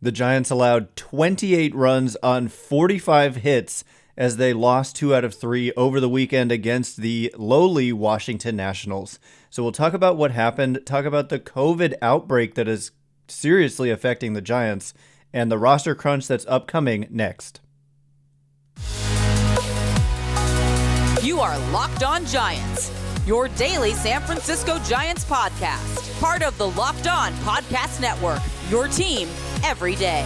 The Giants allowed 28 runs on 45 hits as they lost 2 out of 3 over the weekend against the lowly Washington Nationals. So we'll talk about what happened, talk about the COVID outbreak that is seriously affecting the Giants, and the roster crunch that's upcoming next. You are Locked On Giants, your daily San Francisco Giants podcast. Part of the Locked On Podcast Network, your team every day.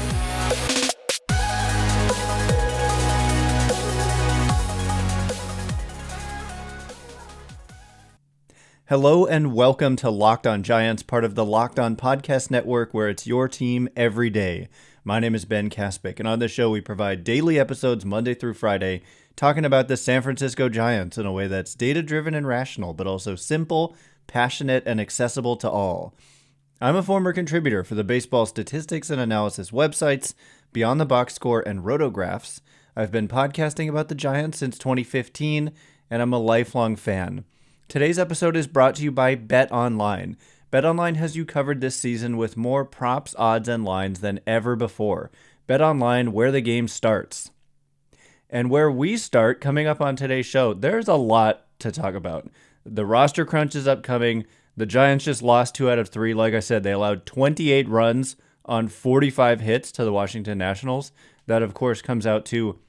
Hello and welcome to Locked On Giants, part of the Locked On Podcast Network, where it's your team every day. My name is Ben Kaspick, and on this show we provide daily episodes Monday through Friday talking about the San Francisco Giants in a way that's data-driven and rational, but also simple, passionate, and accessible to all. I'm a former contributor for the baseball statistics and analysis websites Beyond the Box Score and Rotographs. I've been podcasting about the Giants since 2015, and I'm a lifelong fan. Today's episode is brought to you by BetOnline. BetOnline has you covered this season with more props, odds, and lines than ever before. BetOnline, where the game starts. And where we start, coming up on today's show, there's a lot to talk about. The roster crunch is upcoming. The Giants just lost 2 out of 3. Like I said, they allowed 28 runs on 45 hits to the Washington Nationals. That, of course, comes out to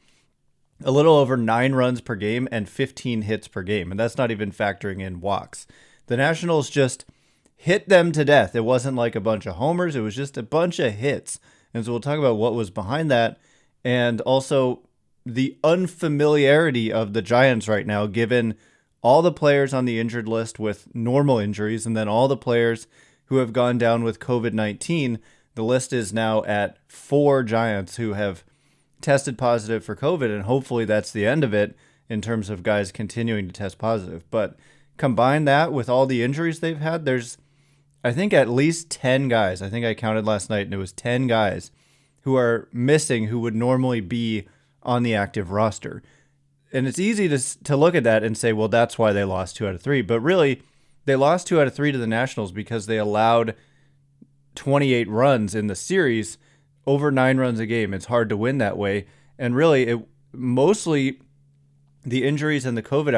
a little over 9 runs per game and 15 hits per game. And that's not even factoring in walks. The Nationals just hit them to death. It wasn't like a bunch of homers. It was just a bunch of hits. And so we'll talk about what was behind that, and also the unfamiliarity of the Giants right now, given all the players on the injured list with normal injuries, and then all the players who have gone down with COVID-19. The list is now at 4 Giants who have tested positive for COVID, and hopefully that's the end of it in terms of guys continuing to test positive. But combine that with all the injuries they've had, there's, I think, at least 10 guys. I think I counted last night, and it was 10 guys who are missing who would normally be on the active roster. And it's easy to look at that and say, well, that's why they lost 2 out of 3. But really, they lost 2 out of 3 to the Nationals because they allowed 28 runs in the series, over 9 runs a game. It's hard to win that way. And really, mostly the injuries and the COVID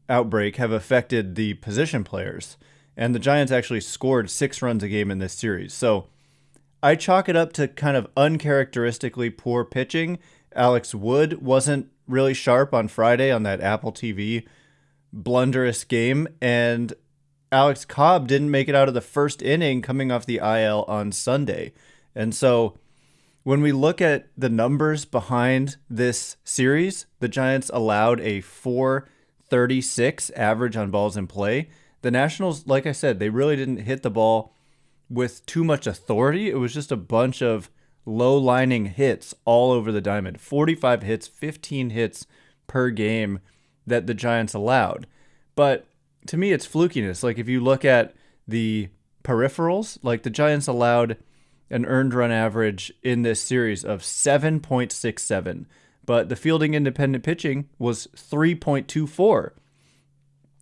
outbreak have affected the position players. And the Giants actually scored 6 runs a game in this series. So I chalk it up to kind of uncharacteristically poor pitching. Alex Wood wasn't really sharp on Friday on that Apple TV blunderous game, and Alex Cobb didn't make it out of the first inning coming off the IL on Sunday. And so when we look at the numbers behind this series, the Giants allowed a .436 average on balls in play. The Nationals, like I said, they really didn't hit the ball with too much authority. It was just a bunch of low-lining hits all over the diamond. 45 hits, 15 hits per game that the Giants allowed. But to me, it's flukiness. Like if you look at the peripherals, like the Giants allowed an earned run average in this series of 7.67, but the fielding independent pitching was 3.24.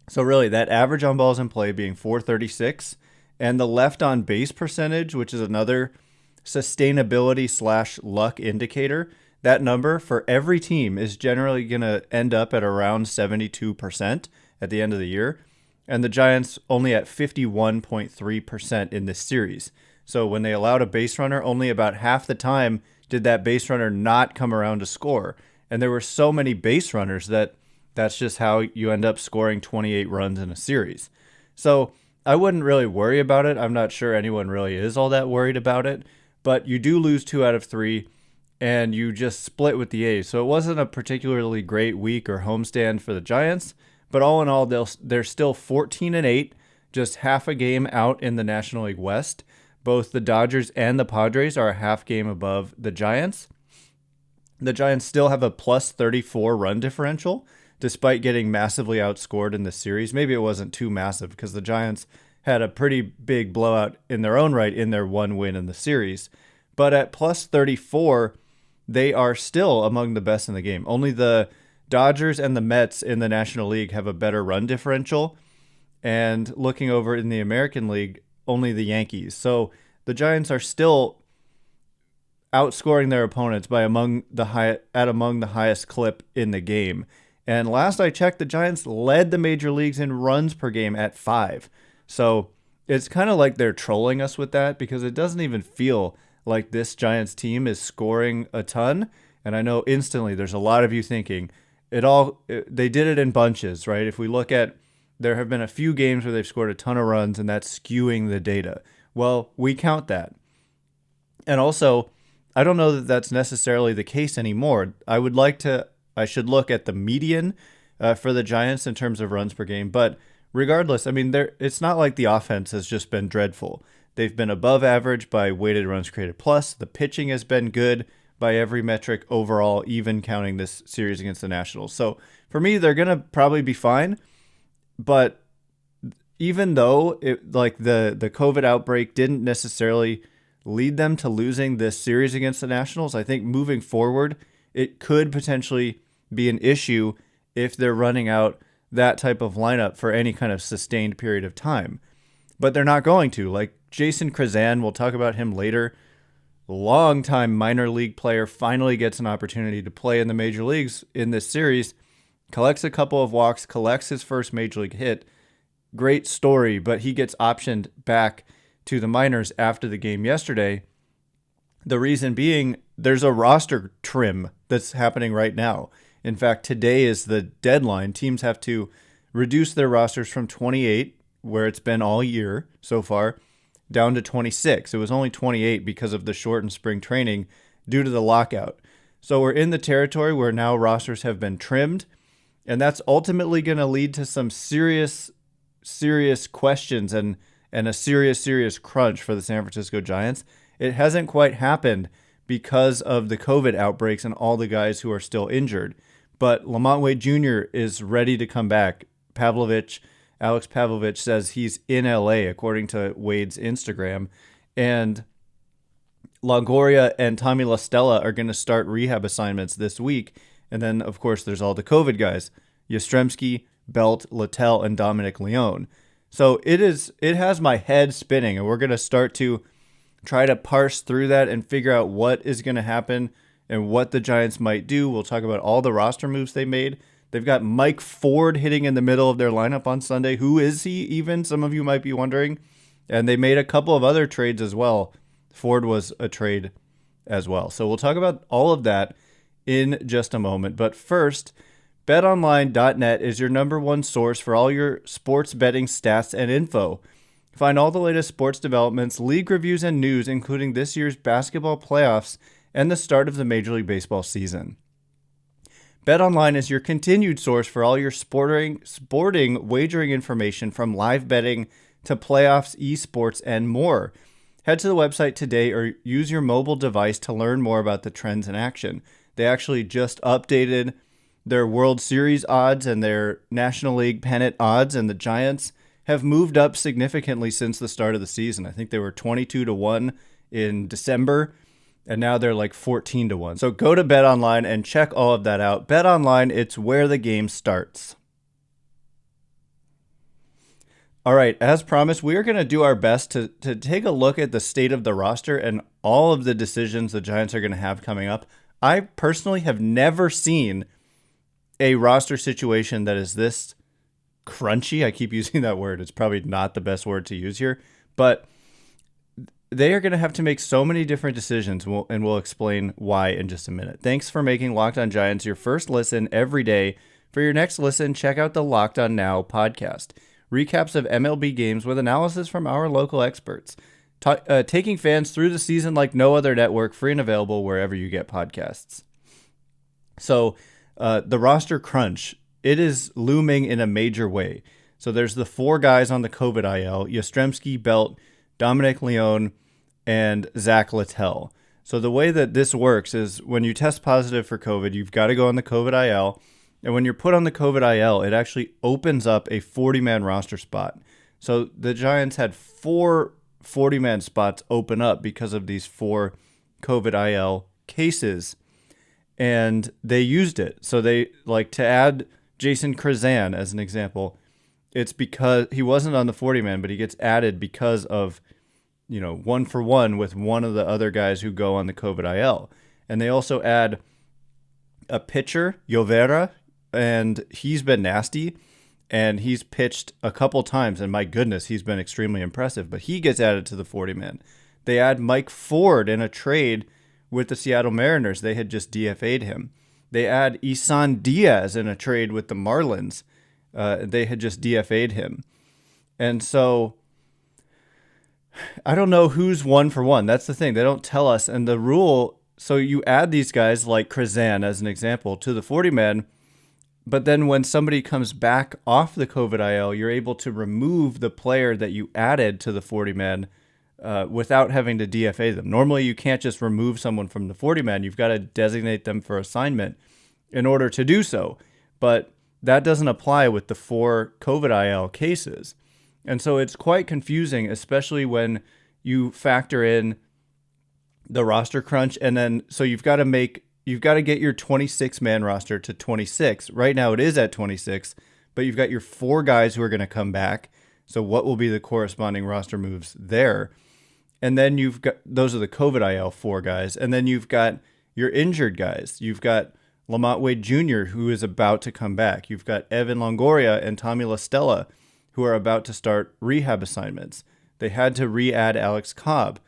So really, that average on balls in play being .436, and the left on base percentage, which is another sustainability / luck indicator, that number for every team is generally going to end up at around 72% at the end of the year. And the Giants only at 51.3% in this series. So when they allowed a base runner, only about half the time did that base runner not come around to score. And there were so many base runners that's just how you end up scoring 28 runs in a series. So I wouldn't really worry about it. I'm not sure anyone really is all that worried about it. But you do lose 2 out of 3, and you just split with the A's. So it wasn't a particularly great week or homestand for the Giants. But all in all, they're still 14-8, just half a game out in the National League West. Both the Dodgers and the Padres are a half game above the Giants. The Giants still have a +34 run differential, despite getting massively outscored in the series. Maybe it wasn't too massive because the Giants had a pretty big blowout in their own right in their one win in the series. But at +34, they are still among the best in the game. Only the Dodgers and the Mets in the National League have a better run differential. And looking over in the American League, only the Yankees. So the Giants are still outscoring their opponents by among the highest clip in the game. And last I checked, the Giants led the major leagues in runs per game at 5. So it's kind of like they're trolling us with that, because it doesn't even feel like this Giants team is scoring a ton. And I know instantly there's a lot of you thinking they did it in bunches, right? If we look at, there have been a few games where they've scored a ton of runs and that's skewing the data. Well, we count that. And also, I don't know that that's necessarily the case anymore. I should look at the median for the Giants in terms of runs per game. But regardless, I mean, it's not like the offense has just been dreadful. They've been above average by weighted runs created plus. The pitching has been good by every metric overall, even counting this series against the Nationals. So for me, they're going to probably be fine. But even though the COVID outbreak didn't necessarily lead them to losing this series against the Nationals, I think moving forward, it could potentially be an issue if they're running out that type of lineup for any kind of sustained period of time. But they're not going to. Like Jason Krazan, we'll talk about him later, longtime minor league player, finally gets an opportunity to play in the major leagues in this series, collects a couple of walks, collects his first major league hit. Great story, but he gets optioned back to the minors after the game yesterday. The reason being, there's a roster trim that's happening right now. In fact, today is the deadline. Teams have to reduce their rosters from 28, where it's been all year so far, down to 26. It was only 28 because of the shortened spring training due to the lockout. So we're in the territory where now rosters have been trimmed, and that's ultimately going to lead to some serious questions and a serious crunch for the San Francisco Giants. It hasn't quite happened because of the COVID outbreaks and all the guys who are still injured. But LaMonte Wade Jr. is ready to come back. Alex Pavlovich says he's in LA, according to Wade's Instagram. And Longoria and Tommy La Stella are going to start rehab assignments this week. And then, of course, there's all the COVID guys: Yastrzemski, Belt, Littell, and Dominic Leone. So it has my head spinning, and we're going to start to try to parse through that and figure out what is going to happen and what the Giants might do. We'll talk about all the roster moves they made. They've got Mike Ford hitting in the middle of their lineup on Sunday. Who is he even? Some of you might be wondering. And they made a couple of other trades as well. Ford was a trade as well. So we'll talk about all of that in just a moment. But first, betonline.net is your number one source for all your sports betting stats and info. Find all the latest sports developments, league reviews, and news, including this year's basketball playoffs and the start of the Major League Baseball season. BetOnline is your continued source for all your sporting wagering information, from live betting to playoffs, esports, and more. Head to the website today or use your mobile device to learn more about the trends in action. They actually just updated their World Series odds and their National League pennant odds, and the Giants have moved up significantly since the start of the season. I think they were 22-1 in December, and now they're like 14-1. So go to BetOnline and check all of that out. BetOnline, it's where the game starts. All right, as promised, we are going to do our best to take a look at the state of the roster and all of the decisions the Giants are going to have coming up. I personally have never seen a roster situation that is this crunchy. I keep using that word. It's probably not the best word to use here, but they are going to have to make so many different decisions, and we'll explain why in just a minute. Thanks for making Locked On Giants your first listen every day. For your next listen, check out the Locked On Now podcast. Recaps of MLB games with analysis from our local experts. Taking fans through the season like no other network, free and available wherever you get podcasts. So the roster crunch, it is looming in a major way. So there's the 4 guys on the COVID IL: Yastrzemski, Belt, Dominic Leone, and Zack Littell. So the way that this works is when you test positive for COVID, you've got to go on the COVID IL. And when you're put on the COVID IL, it actually opens up a 40-man roster spot. So the Giants had 4 40-man spots open up because of these 4 COVID IL cases, and they used it. So they, like, to add Jason Krazan as an example, it's because he wasn't on the 40-man, but he gets added because of one for one with one of the other guys who go on the COVID IL. And they also add a pitcher, Jovera, and he's been nasty. And he's pitched a couple times, and my goodness, he's been extremely impressive. But he gets added to the 40-man. They add Mike Ford in a trade with the Seattle Mariners. They had just DFA'd him. They add Isan Diaz in a trade with the Marlins. They had just DFA'd him. And so I don't know who's one for one. That's the thing. They don't tell us. And the rule, so you add these guys like Krazan, as an example, to the 40-man. But then when somebody comes back off the COVID IL, you're able to remove the player that you added to the 40-man without having to DFA them. Normally, you can't just remove someone from the 40-man. You've got to designate them for assignment in order to do so. But that doesn't apply with the 4 COVID IL cases. And so it's quite confusing, especially when you factor in the roster crunch. And then so you've got to get your 26-man roster to 26. Right now it is at 26, but you've got your 4 guys who are going to come back. So what will be the corresponding roster moves there? And then you've got, those are the COVID IL 4 guys. And then you've got your injured guys. You've got LaMonte Wade Jr., who is about to come back. You've got Evan Longoria and Tommy Stella, who are about to start rehab assignments. They had to re-add Alex Cobb.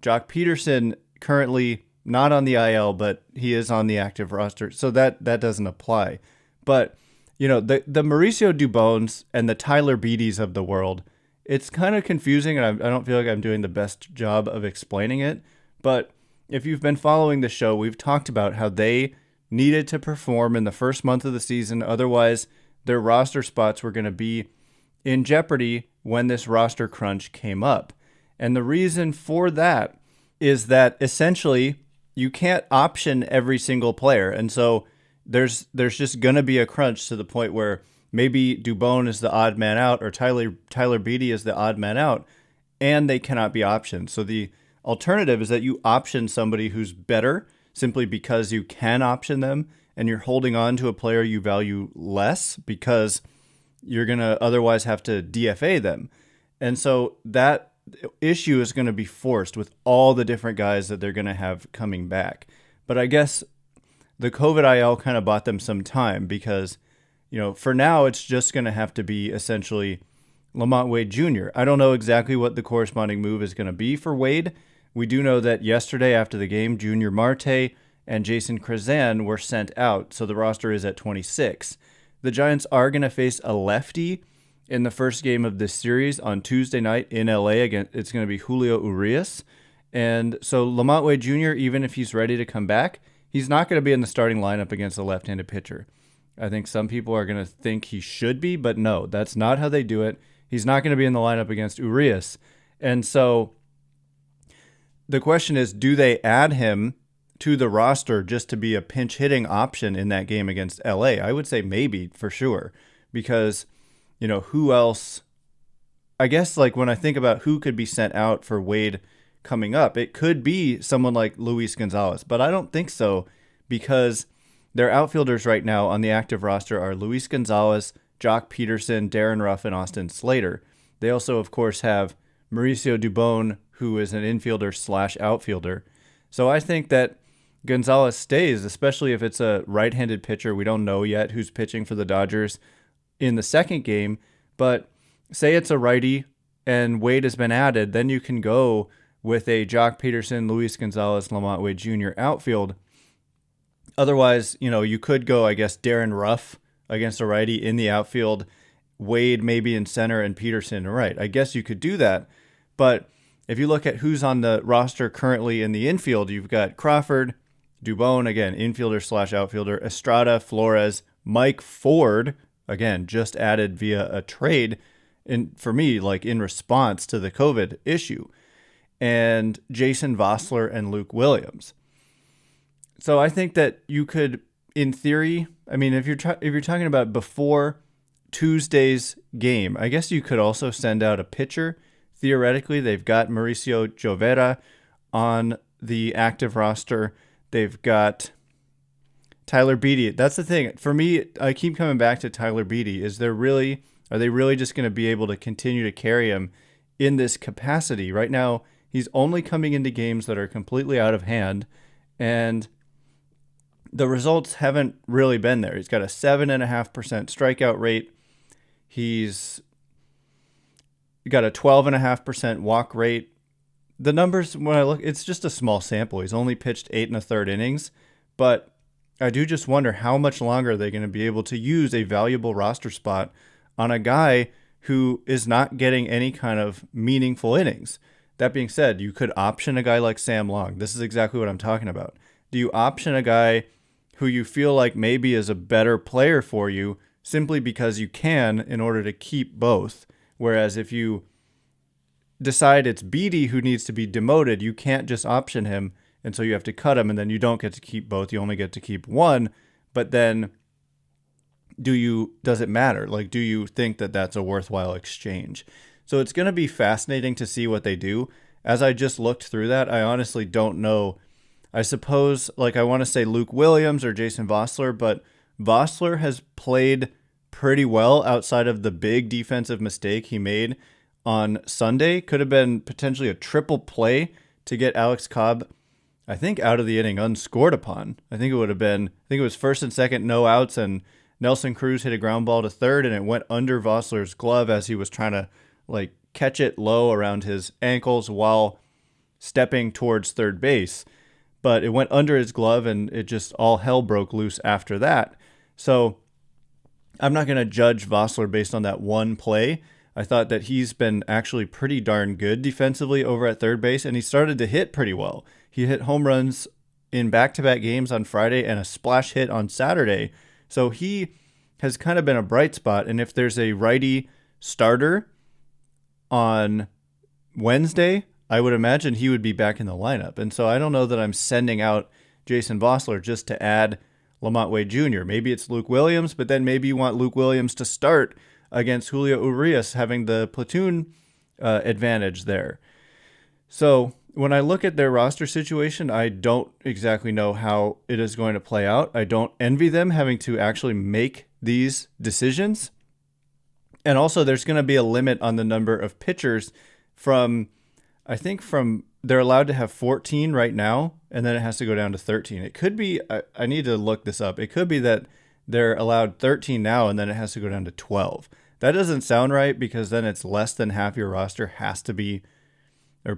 Jock Peterson currently not on the IL, but he is on the active roster, so that doesn't apply. But the Mauricio Dubones and the Tyler Beattys of the world, it's kind of confusing, and I don't feel like I'm doing the best job of explaining it. But if you've been following the show, we've talked about how they needed to perform in the first month of the season, otherwise their roster spots were going to be in jeopardy when this roster crunch came up. And the reason for that is that essentially you can't option every single player. And so there's just going to be a crunch to the point where maybe Dubone is the odd man out or Tyler Beatty is the odd man out, and they cannot be optioned. So the alternative is that you option somebody who's better simply because you can option them, and you're holding on to a player you value less because you're going to otherwise have to DFA them. And so that issue is going to be forced with all the different guys that they're going to have coming back. But I guess the COVID IL kind of bought them some time because, for now it's just going to have to be essentially LaMonte Wade Jr. I don't know exactly what the corresponding move is going to be for Wade. We do know that yesterday after the game, Junior Marte and Jason Krazan were sent out, so the roster is at 26. The Giants are going to face a lefty in the first game of this series on Tuesday night in LA. Again, it's going to be Julio Urias. And so LaMonte Wade Jr., even if he's ready to come back, he's not going to be in the starting lineup against a left-handed pitcher. I think some people are going to think he should be, but no, that's not how they do it. He's not going to be in the lineup against Urias. And so the question is, do they add him to the roster just to be a pinch hitting option in that game against LA? I would say maybe, for sure, because who else? I guess when I think about who could be sent out for Wade coming up, it could be someone like Luis Gonzalez, but I don't think so because their outfielders right now on the active roster are Luis Gonzalez, Jock Peterson, Darren Ruff, and Austin Slater. They also, of course, have Mauricio Dubone, who is an infielder / outfielder. So I think that Gonzalez stays, especially if it's a right-handed pitcher. We don't know yet who's pitching for the Dodgers in the second game, but say it's a righty and Wade has been added, then you can go with a Jock Peterson, Luis Gonzalez, LaMonte Wade Jr. outfield. Otherwise, you could go, I guess, Darren Ruff against a righty in the outfield, Wade maybe in center, and Peterson right. I guess you could do that, but if you look at who's on the roster currently in the infield, you've got Crawford, Dubone, again, infielder / outfielder, Estrada, Flores, Mike Ford, again, just added via a trade, for me, in response to the COVID issue, and Jason Vossler and Luke Williams. So I think that you could, in theory, if you're talking about before Tuesday's game, I guess you could also send out a pitcher. Theoretically, they've got Mauricio Jovera on the active roster. They've got Tyler Beatty. That's the thing. For me, I keep coming back to Tyler Beatty. Are they really just going to be able to continue to carry him in this capacity? Right now, He's only coming into games that are completely out of hand, and the results haven't really been there. He's got a 7.5% strikeout rate. He's got a 12.5% walk rate. The numbers, when I look, it's just a small sample. He's only pitched 8 1/3 innings, but I do just wonder how much longer are they going to be able to use a valuable roster spot on a guy who is not getting any kind of meaningful innings. That being said, you could option a guy like Sam Long. This is exactly what I'm talking about. Do you option a guy who you feel like maybe is a better player for you simply because you can in order to keep both? Whereas if you decide it's Beatty who needs to be demoted, you can't just option him, and so you have to cut him, and then you don't get to keep both. You only get to keep one. But then does it matter? Like, do you think that that's a worthwhile exchange? So it's going to be fascinating to see what they do. As I just looked through that, I honestly don't know. I suppose, like, I want to say Luke Williams or Jason Vossler, but Vossler has played pretty well outside of the big defensive mistake he made on Sunday. Could have been potentially a triple play to get Alex Cobb, I think, out of the inning unscored upon. I think it was first and second, no outs, and Nelson Cruz hit a ground ball to third, and it went under Vossler's glove as he was trying to catch it low around his ankles while stepping towards third base. But it went under his glove, and it just all hell broke loose after that. So I'm not going to judge Vossler based on that one play. I thought that he's been actually pretty darn good defensively over at third base, and he started to hit pretty well. He hit home runs in back-to-back games on Friday and a splash hit on Saturday. So he has kind of been a bright spot, and if there's a righty starter on Wednesday, I would imagine he would be back in the lineup. And so I don't know that I'm sending out Jason Vossler just to add LaMonte Wade Jr. Maybe it's Luke Williams, but then maybe you want Luke Williams to start against Julio Urias, having the platoon advantage there. So when I look at their roster situation, I don't exactly know how it is going to play out. I don't envy them having to actually make these decisions. And also, there's going to be a limit on the number of pitchers they're allowed to have 14 right now, and then it has to go down to 13. It could be, I need to look this up. It could be that they're allowed 13 now, and then it has to go down to 12. That doesn't sound right, because then it's less than half your roster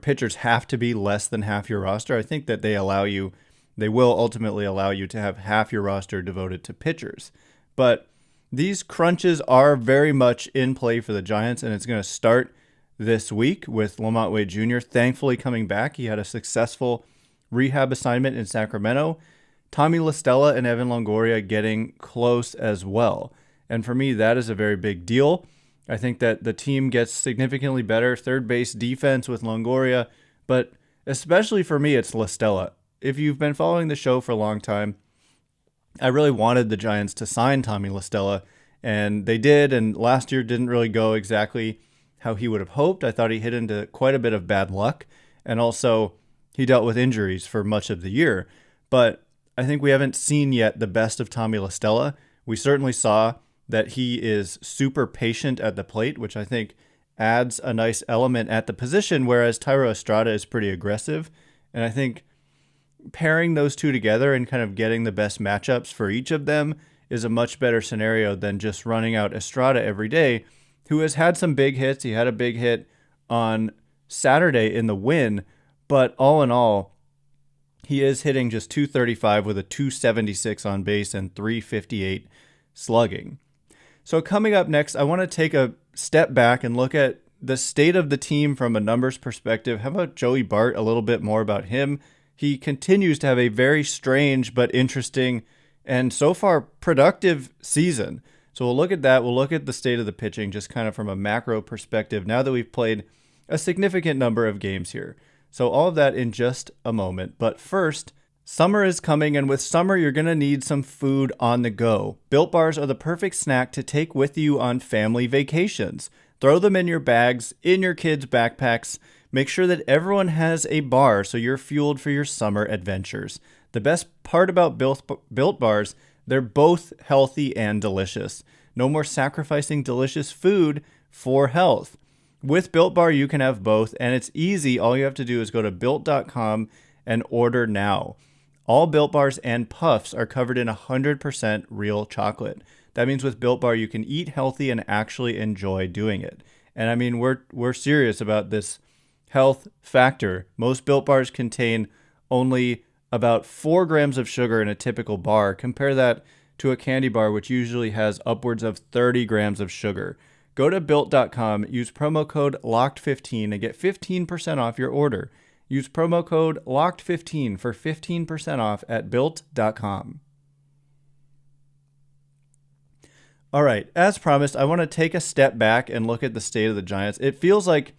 pitchers have to be less than half your roster. I think that they will ultimately allow you to have half your roster devoted to pitchers. But these crunches are very much in play for the Giants, and it's going to start this week with LaMonte Wade Jr. thankfully coming back. He had a successful rehab assignment in Sacramento. Tommy LaStella and Evan Longoria getting close as well. And for me, that is a very big deal. I think that the team gets significantly better third base defense with Longoria, but especially for me, it's LaStella. If you've been following the show for a long time, I really wanted the Giants to sign Tommy LaStella, and they did, and last year didn't really go exactly how he would have hoped. I thought he hit into quite a bit of bad luck, and also he dealt with injuries for much of the year. But I think we haven't seen yet the best of Tommy LaStella. We certainly saw that he is super patient at the plate, which I think adds a nice element at the position, whereas Thairo Estrada is pretty aggressive. And I think pairing those two together and kind of getting the best matchups for each of them is a much better scenario than just running out Estrada every day, who has had some big hits. He had a big hit on Saturday in the win, but all in all, he is hitting just .235 with a .276 on base and .358 slugging. So coming up next, I want to take a step back and look at the state of the team from a numbers perspective. How about Joey Bart? A little bit more about him. He continues to have a very strange but interesting and so far productive season. So we'll look at that. We'll look at the state of the pitching just kind of from a macro perspective now that we've played a significant number of games here. So all of that in just a moment. But first, summer is coming, and with summer, you're going to need some food on the go. Built Bars are the perfect snack to take with you on family vacations. Throw them in your bags, in your kids' backpacks. Make sure that everyone has a bar so you're fueled for your summer adventures. The best part about Built Bars, they're both healthy and delicious. No more sacrificing delicious food for health. With Built Bar, you can have both, and it's easy. All you have to do is go to Built.com and order now. All Built Bars and Puffs are covered in 100% real chocolate. That means with Built Bar, you can eat healthy and actually enjoy doing it. And I mean, we're serious about this health factor. Most Built Bars contain only about 4 grams of sugar in a typical bar. Compare that to a candy bar, which usually has upwards of 30 grams of sugar. Go to Built.com, use promo code LOCKED15 and get 15% off your order. Use promo code LOCKED15 for 15% off at Built.com. All right, as promised, I want to take a step back and look at the state of the Giants. It feels like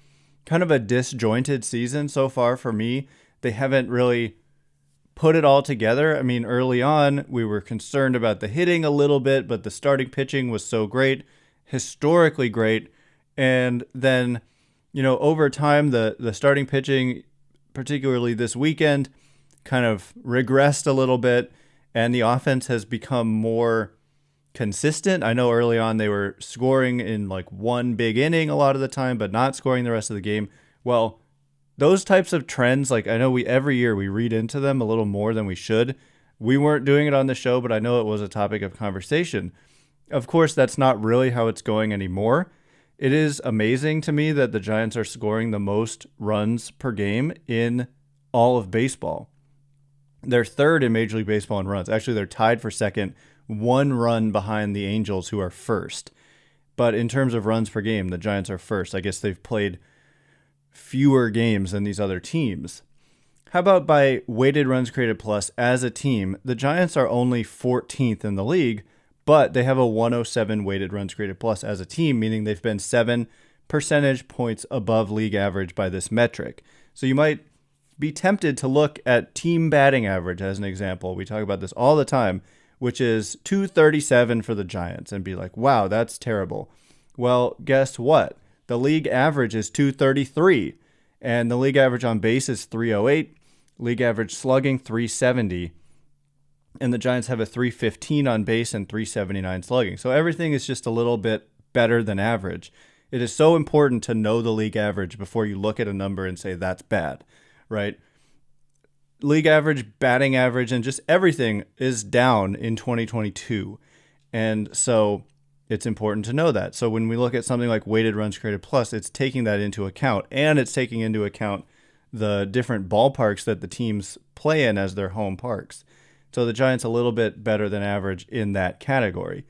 kind of a disjointed season so far for me. They haven't really put it all together. I mean, early on, we were concerned about the hitting a little bit, but the starting pitching was so great, historically great. And then, over time, the starting pitching, particularly this weekend, kind of regressed a little bit, and the offense has become more consistent. I know early on they were scoring in like one big inning a lot of the time, but not scoring the rest of the game. Well, those types of trends, like I know every year we read into them a little more than we should. We weren't doing it on the show, but I know it was a topic of conversation. Of course, that's not really how it's going anymore. It is amazing to me that the Giants are scoring the most runs per game in all of baseball. They're third in Major League Baseball in runs. Actually, they're tied for second, 1 run behind the Angels, who are first. But in terms of runs per game, the Giants are first. I guess they've played fewer games than these other teams. How about by weighted runs created plus as a team? The Giants are only 14th in the league, but they have a 107 weighted runs created plus as a team, meaning they've been 7 percentage points above league average by this metric. So you might be tempted to look at team batting average as an example. We talk about this all the time, which is 237 for the Giants, and be like, wow, that's terrible. Well, guess what? The league average is 233, and the league average on base is 308, league average slugging 370, and the Giants have a 315 on base and 379 slugging. So everything is just a little bit better than average. It is so important to know the league average before you look at a number and say that's bad, right? League average, batting average, and just everything is down in 2022. And so it's important to know that. So when we look at something like weighted runs created plus, it's taking that into account, and it's taking into account the different ballparks that the teams play in as their home parks. So the Giants a little bit better than average in that category.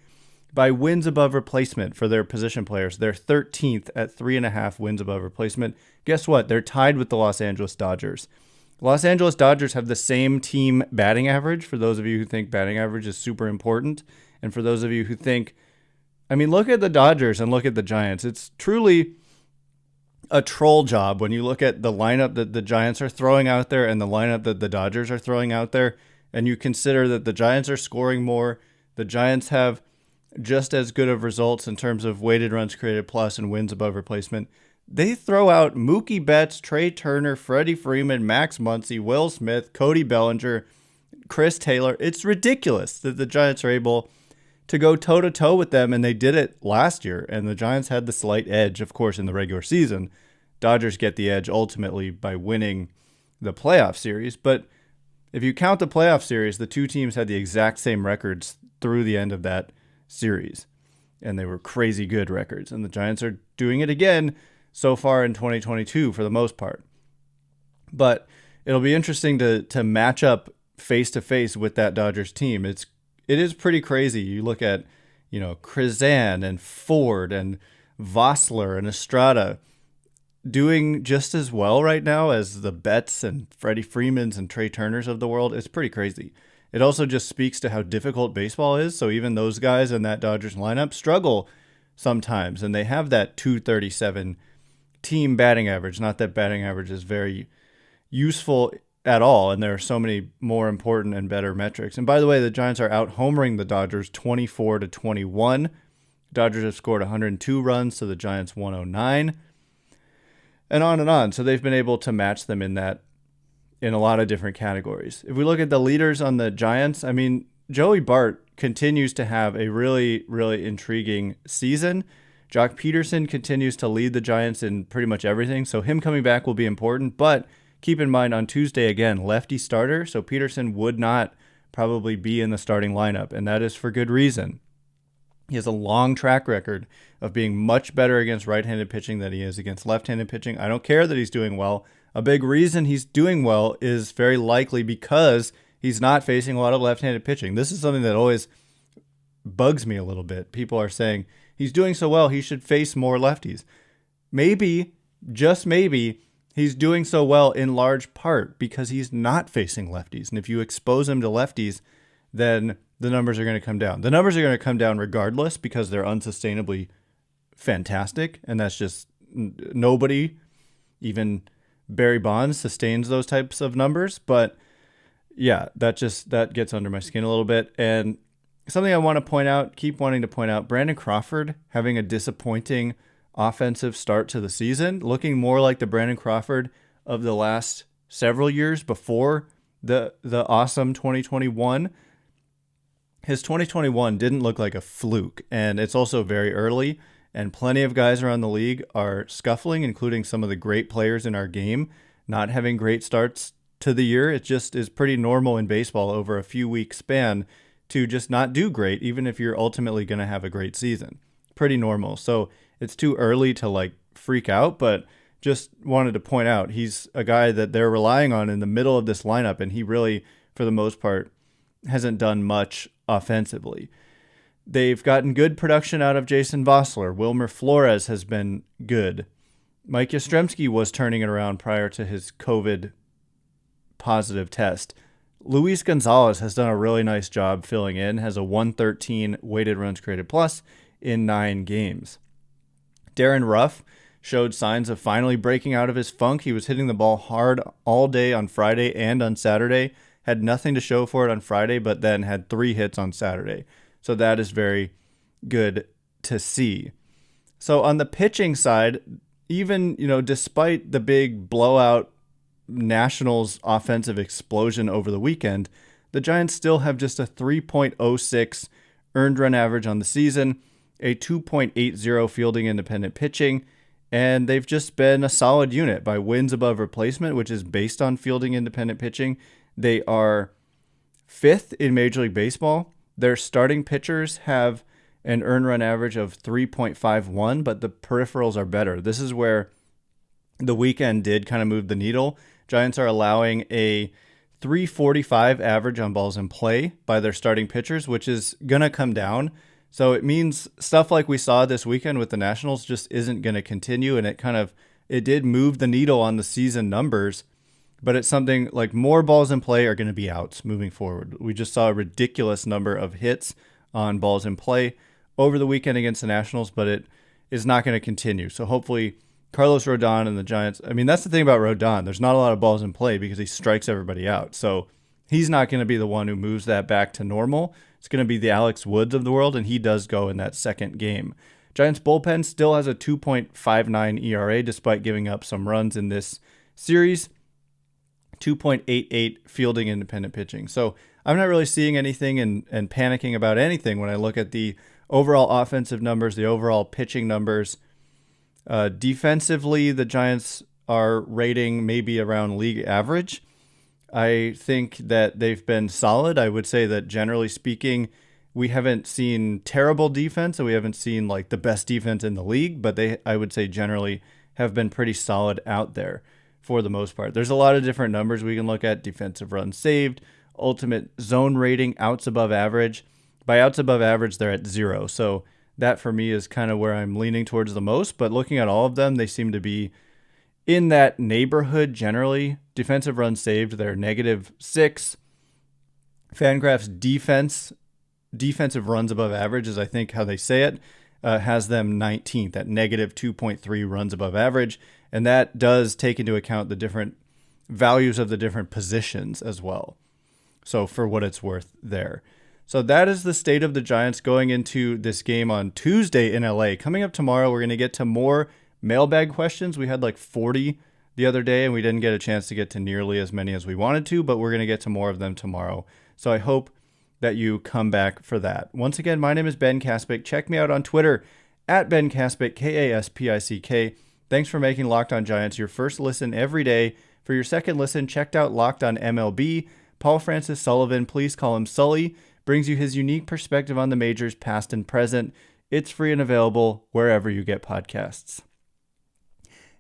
By wins above replacement for their position players, they're 13th at 3.5 wins above replacement. Guess what? They're tied with the Los Angeles Dodgers. Los Angeles Dodgers have the same team batting average, for those of you who think batting average is super important. And for those of you who think, I mean, look at the Dodgers and look at the Giants. It's truly a troll job when you look at the lineup that the Giants are throwing out there and the lineup that the Dodgers are throwing out there, and you consider that the Giants are scoring more. The Giants have just as good of results in terms of weighted runs created plus and wins above replacement. They throw out Mookie Betts, Trey Turner, Freddie Freeman, Max Muncy, Will Smith, Cody Bellinger, Chris Taylor. It's ridiculous that the Giants are able to go toe-to-toe with them, and they did it last year, and the Giants had the slight edge, of course, in the regular season. Dodgers get the edge ultimately by winning the playoff series, but if you count the playoff series, the two teams had the exact same records through the end of that series, and they were crazy good records, and the Giants are doing it again so far in 2022 for the most part. But it'll be interesting to match up face-to-face with that Dodgers team. It is pretty crazy. You look at, Krizan and Ford and Vossler and Estrada doing just as well right now as the Betts and Freddie Freemans and Trey Turners of the world. It's pretty crazy. It also just speaks to how difficult baseball is. So even those guys in that Dodgers lineup struggle sometimes, and they have that 237 team batting average. Not that batting average is very useful at all, and there are so many more important and better metrics. And by the way, the Giants are out homering the Dodgers 24-21. Dodgers have scored 102 runs to the Giants 109, and on and on. So they've been able to match them in a lot of different categories. If we look at the leaders on the Giants, I mean, Joey Bart continues to have a really, really intriguing season. Jock Peterson continues to lead the Giants in pretty much everything, so him coming back will be important. But keep in mind, on Tuesday, again, lefty starter, so Peterson would not probably be in the starting lineup, and that is for good reason. He has a long track record of being much better against right-handed pitching than he is against left-handed pitching. I don't care that he's doing well. A big reason he's doing well is very likely because he's not facing a lot of left-handed pitching. This is something that always bugs me a little bit. People are saying, he's doing so well, he should face more lefties. Maybe, just maybe, he's doing so well in large part because he's not facing lefties. And if you expose him to lefties, then the numbers are going to come down. The numbers are going to come down regardless because they're unsustainably fantastic. And that's just nobody, even Barry Bonds, sustains those types of numbers. But yeah, that gets under my skin a little bit. And something I want to point out, keep wanting to point out, Brandon Crawford having a disappointing offensive start to the season, looking more like the Brandon Crawford of the last several years before the awesome 2021. His 2021 didn't look like a fluke, and it's also very early, and plenty of guys around the league are scuffling, including some of the great players in our game, not having great starts to the year. It just is pretty normal in baseball over a few week span to just not do great, even if you're ultimately going to have a great season. Pretty normal. So it's too early to freak out, but just wanted to point out he's a guy that they're relying on in the middle of this lineup, and he really, for the most part, hasn't done much offensively. They've gotten good production out of Jason Vossler. Wilmer Flores has been good. Mike Yastrzemski was turning it around prior to his COVID positive test. Luis Gonzalez has done a really nice job filling in, has a 113 weighted runs created plus in 9 games. Darren Ruff showed signs of finally breaking out of his funk. He was hitting the ball hard all day on Friday and on Saturday. Had nothing to show for it on Friday, but then had 3 hits on Saturday. So that is very good to see. So on the pitching side, even, despite the big blowout Nationals offensive explosion over the weekend, the Giants still have just a 3.06 earned run average on the season, a 2.80 fielding independent pitching, and they've just been a solid unit by wins above replacement, which is based on fielding independent pitching. They are 5th in Major League Baseball. Their starting pitchers have an earned run average of 3.51, but the peripherals are better. This is where the weekend did kind of move the needle. Giants are allowing a 345 average on balls in play by their starting pitchers, which is going to come down. So it means stuff like we saw this weekend with the Nationals just isn't going to continue, and it did move the needle on the season numbers. But it's something like more balls in play are going to be outs moving forward. We just saw a ridiculous number of hits on balls in play over the weekend against the Nationals, but it is not going to continue. So hopefully Carlos Rodon and the Giants, that's the thing about Rodon. There's not a lot of balls in play because he strikes everybody out. So he's not going to be the one who moves that back to normal. It's going to be the Alex Woods of the world, and he does go in that second game. Giants bullpen still has a 2.59 ERA despite giving up some runs in this series. 2.88 fielding independent pitching. So I'm not really seeing anything and panicking about anything when I look at the overall offensive numbers, the overall pitching numbers. Defensively, the Giants are rating maybe around league average. I think that they've been solid. I would say that generally speaking, we haven't seen terrible defense, and we haven't seen the best defense in the league, but I would say generally have been pretty solid out there. For the most part, there's a lot of different numbers we can look at: defensive runs saved, ultimate zone rating, outs above average. By outs above average, they're at 0. So that for me is kind of where I'm leaning towards the most. But looking at all of them, they seem to be in that neighborhood generally. Defensive runs saved, they're -6. Fangraphs defensive runs above average is, I think, how they say it, has them 19th at -2.3 runs above average. And that does take into account the different values of the different positions as well. So for what it's worth there. So that is the state of the Giants going into this game on Tuesday in LA. Coming up tomorrow, we're going to get to more mailbag questions. We had 40 the other day, and we didn't get a chance to get to nearly as many as we wanted to, but we're going to get to more of them tomorrow. So I hope that you come back for that. Once again, my name is Ben Kaspick. Check me out on Twitter at Ben Kaspick, Kaspick. Thanks for making Locked On Giants your first listen every day. For your second listen, checked out Locked On MLB. Paul Francis Sullivan, please call him Sully, brings you his unique perspective on the majors past and present. It's free and available wherever you get podcasts.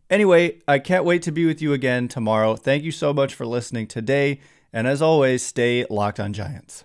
Anyway, I can't wait to be with you again tomorrow. Thank you so much for listening today. And as always, stay Locked On Giants.